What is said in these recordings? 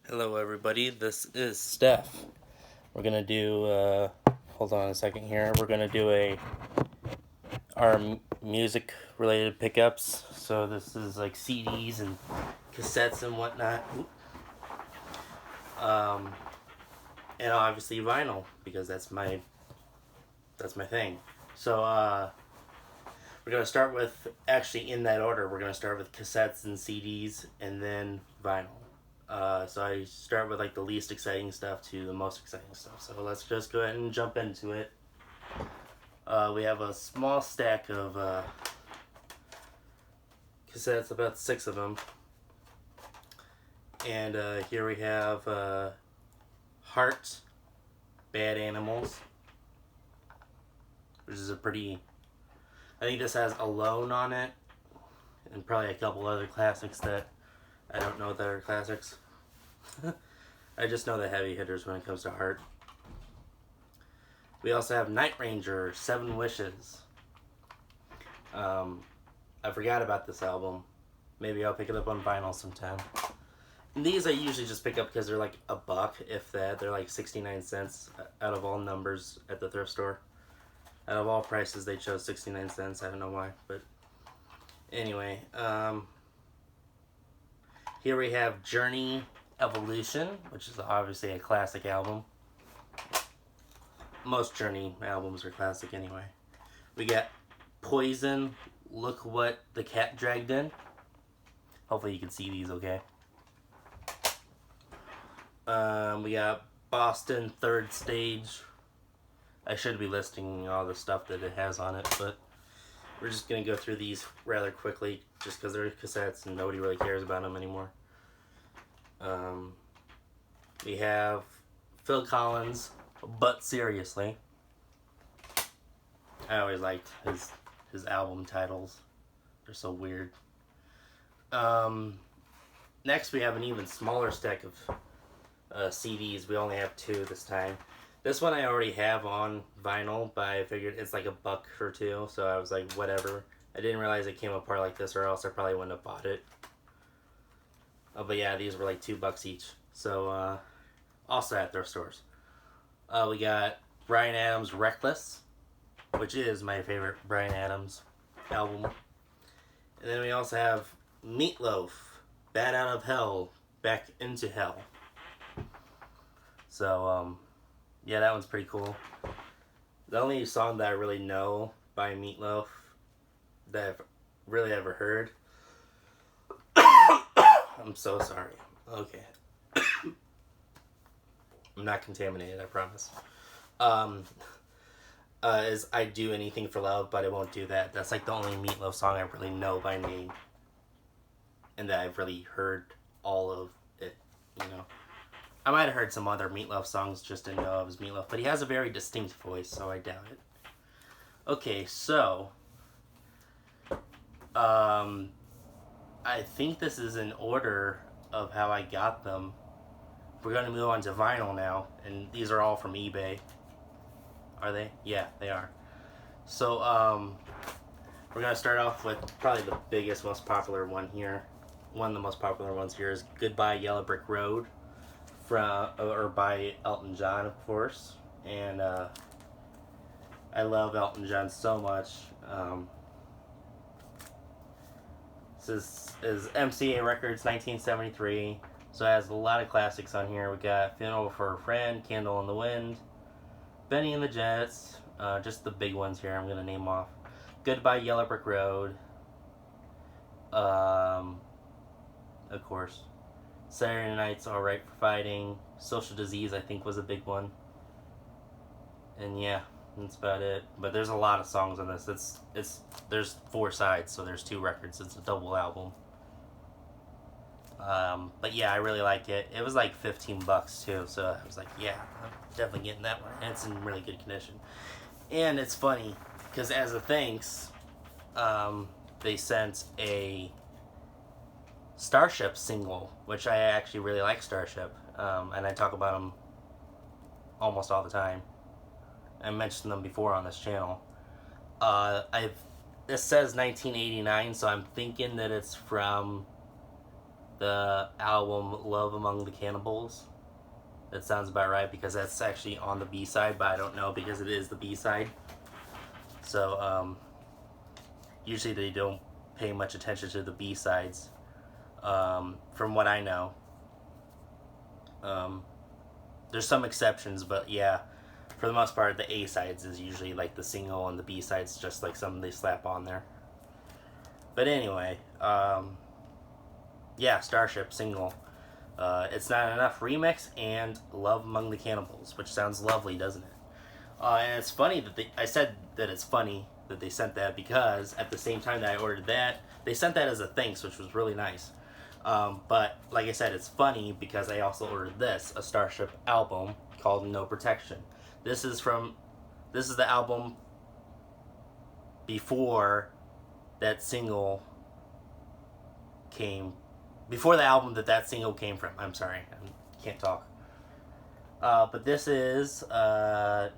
Hello everybody, this is Steph. We're gonna do, hold on a second here, we're gonna do our music related pickups. So this is like CDs and cassettes and whatnot. Um, and obviously vinyl, because that's my thing. So, we're gonna start with, actually in that order, we're gonna start with cassettes and CDs and then vinyl. So I start with like the least exciting stuff to the most exciting stuff. So let's just go ahead and jump into it. We have a small stack of cassettes, about 6 of them. And here we have Heart, Bad Animals, which is a pretty... I think this has Alone on it, and probably a couple other classics that I don't know that are classics. I just know the heavy hitters when it comes to Heart. We also have Night Ranger, 7 Wishes. I forgot about this album. Maybe I'll pick it up on vinyl sometime. And these I usually just pick up because they're like $1, if that. They're like 69 cents out of all numbers at the thrift store. Out of all prices, they chose 69 cents. I don't know why, but anyway. Here we have Journey Evolution, which is obviously a classic album. Most Journey albums are classic anyway. We got Poison, Look What the Cat Dragged In. Hopefully you can see these okay. We got Boston, Third Stage. I should be listing all the stuff that it has on it, but we're just going to go through these rather quickly just because they're cassettes and nobody really cares about them anymore. We have Phil Collins, But Seriously. I always liked his album titles. They're so weird. Next we have an even smaller stack of CDs. We only have 2 this time. This one I already have on vinyl, but I figured it's like $1 or 2, so I was like, whatever. I didn't realize it came apart like this, or else I probably wouldn't have bought it. But yeah, these were like $2 each. So, also at thrift stores. We got Bryan Adams' Reckless, which is my favorite Bryan Adams album. And then we also have Meatloaf, Bat Out of Hell, Back into Hell. So, yeah, that one's pretty cool. The only song that I really know by Meatloaf that I've really ever heard... I'm so sorry. Okay. I'm not contaminated, I promise. Is I Do Anything for Love, but I won't do that. That's like the only Meatloaf song I really know by name. And that I've really heard all of it, you know. I might have heard some other Meatloaf songs, just didn't know it was Meatloaf. But he has a very distinct voice, so I doubt it. Okay, so... I think this is in order of how I got them. We're going to move on to vinyl now, and these are all from eBay. Are they? Yeah, they are. So, we're going to start off with probably the biggest, most popular one here. One of the most popular ones here is Goodbye Yellow Brick Road, by Elton John, of course. And I love Elton John so much. This is MCA Records, 1973. So it has a lot of classics on here. We got Funeral for a Friend, Candle in the Wind, Benny and the Jets, just the big ones here I'm going to name off. Goodbye Yellow Brick Road, of course. Saturday Night's Alright for Fighting, Social Disease I think was a big one. And yeah, that's about it. But there's a lot of songs on this. There's 4 sides, so there's 2 records. It's a double album. But yeah, I really like it. It was like $15 too, so I was like, yeah, I'm definitely getting that one. And it's in really good condition. And it's funny, because as a thanks, they sent a Starship single, which I actually really like Starship. And I talk about them almost all the time. I mentioned them before on this channel. This says 1989, so I'm thinking that it's from the album Love Among the Cannibals. That sounds about right because that's actually on the B-side, but I don't know because it is the B-side. So, usually they don't pay much attention to the B-sides, from what I know. There's some exceptions, but yeah, for the most part, the A-sides is usually like the single, and the B-sides just like something they slap on there. But anyway, yeah, Starship single. It's Not Enough remix and Love Among the Cannibals, which sounds lovely, doesn't it? And it's funny that I said that it's funny that they sent that because at the same time that I ordered that, they sent that as a thanks, which was really nice. But like I said, it's funny because I also ordered this, a Starship album called No Protection. This is the album before that single came, before the album that single came from. I'm sorry, I can't talk. But this is, tell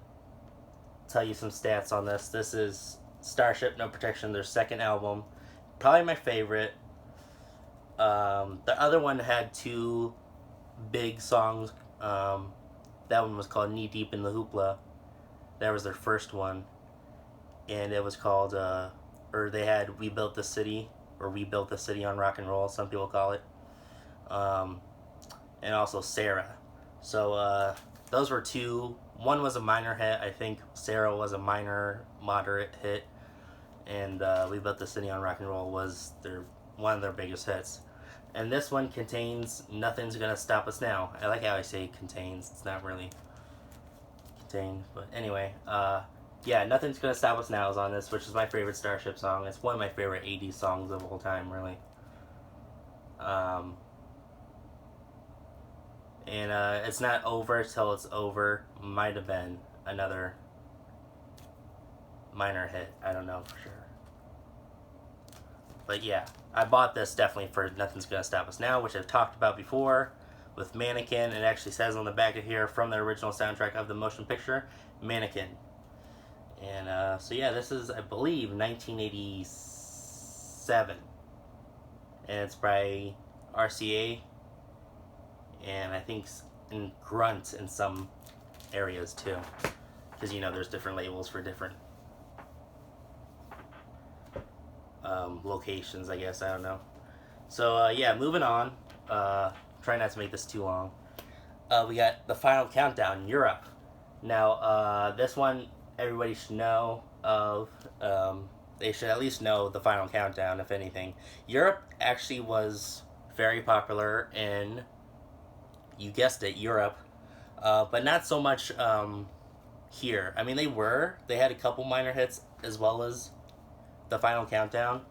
you some stats on this. This is Starship No Protection, their second album. Probably my favorite. The other one had two big songs. That one was called Knee Deep in the Hoopla. That was their first one. And it was called, or they had We Built the City, or We Built the City on Rock and Roll, some people call it. And also Sarah. So, those were two. One was a minor hit. I think Sarah was a moderate hit. And We Built the City on Rock and Roll was one of their biggest hits. And this one contains Nothing's Gonna Stop Us Now. I like how I say contains. It's not really contained. But anyway, yeah, Nothing's Gonna Stop Us Now is on this, which is my favorite Starship song. It's one of my favorite 80s songs of all time, really. And It's Not Over Till It's Over might have been another minor hit. I don't know for sure. But yeah, I bought this definitely for Nothing's Gonna Stop Us Now, which I've talked about before with Mannequin. It actually says on the back of here, from the original soundtrack of the motion picture, Mannequin. And so yeah, this is, I believe, 1987. And it's by RCA. And I think in Grunt in some areas too. Because, there's different labels for different locations, I guess. I don't know. So, yeah, moving on. Try not to make this too long. We got The Final Countdown, Europe. Now, this one, everybody should know of. They should at least know The Final Countdown, if anything. Europe actually was very popular in, you guessed it, Europe. But not so much here. I mean, they had a couple minor hits as well as The Final Countdown.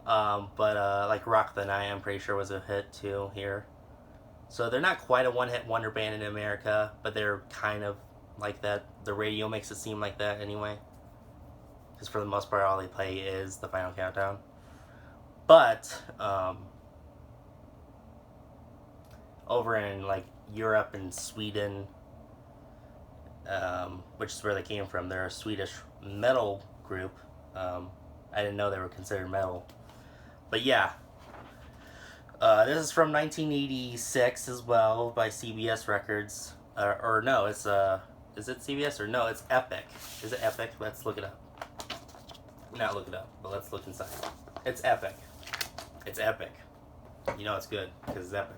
But like Rock the Night, I'm pretty sure was a hit too here. So they're not quite a one-hit wonder band in America, but they're kind of like that. The radio makes it seem like that anyway. Because for the most part, all they play is The Final Countdown. But over in like Europe and Sweden, which is where they came from, they're a Swedish metal group. I didn't know they were considered metal. But yeah, this is from 1986 as well by CBS Records. Or no, it's is it CBS or no? It's Epic. Is it Epic? Let's look it up. Not look it up, but let's look inside. It's Epic. It's Epic. You know it's good because it's epic.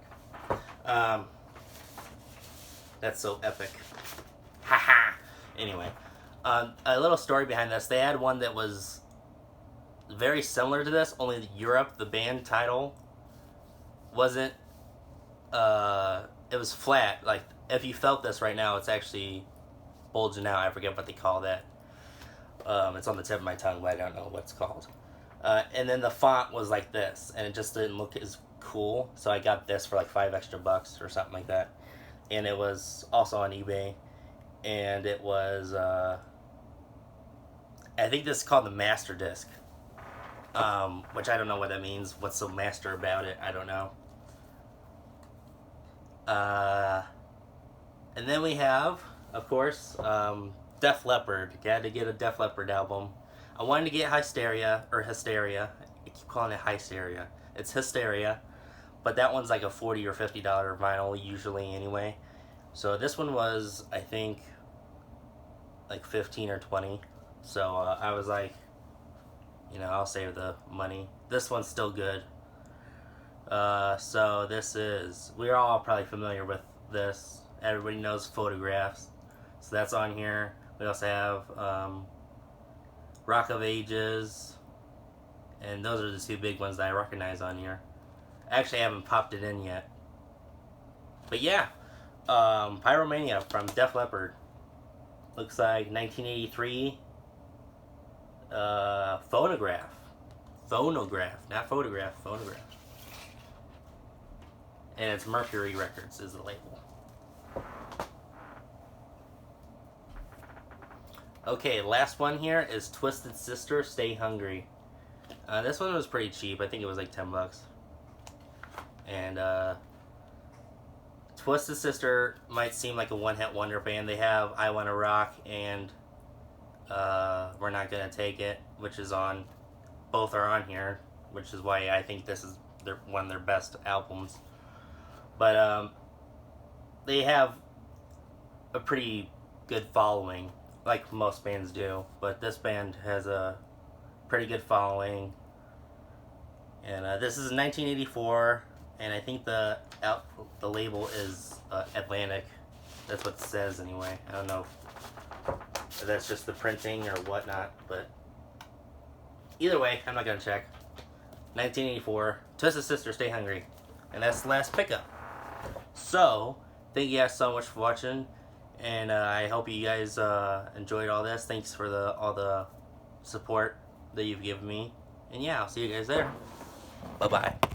That's so epic. Haha. Anyway, a little story behind this. They had one that was very similar to this, only Europe, the band title wasn't, it was flat. Like, if you felt this right now, it's actually bulging out. I forget what they call that. It's on the tip of my tongue, but I don't know what it's called. And then the font was like this, and it just didn't look as cool, so I got this for like $5 extra or something like that. And it was also on eBay, and it was, I think this is called the Master Disc. Which I don't know what that means. What's so master about it? I don't know. And then we have, of course, Def Leppard. Got to get a Def Leppard album. I wanted to get Hysteria. I keep calling it Hysteria. It's Hysteria. but that one's like a $40 or $50 vinyl usually anyway. So this one was, I think, like 15 or 20. So I was like, you know, I'll save the money. This one's still good. So this is, we're all probably familiar with this. Everybody knows Photographs. So that's on here. We also have Rock of Ages. And those are the two big ones that I recognize on here. Actually, I haven't popped it in yet. But yeah, Pyromania from Def Leppard. Looks like 1983. Phonograph. Phonograph, not photograph, phonograph. And it's Mercury Records is the label. Okay, last one here is Twisted Sister, Stay Hungry. This one was pretty cheap. I think it was like $10. And Twisted Sister might seem like a one-hit wonder band. They have I Wanna Rock and We're Not Gonna Take It, which is on, both are on here, which is why I think this is one of their best albums. But they have a pretty good following, like most bands do. But this band has a pretty good following. And this is 1984, and I think the label is Atlantic. That's what it says anyway. I don't know if that's just the printing or whatnot, but either way, I'm not gonna check. 1984, Twisted Sister, Stay Hungry, and that's the last pickup. So, thank you guys so much for watching, and I hope you guys enjoyed all this. Thanks for all the support that you've given me, and yeah, I'll see you guys there. Bye-bye.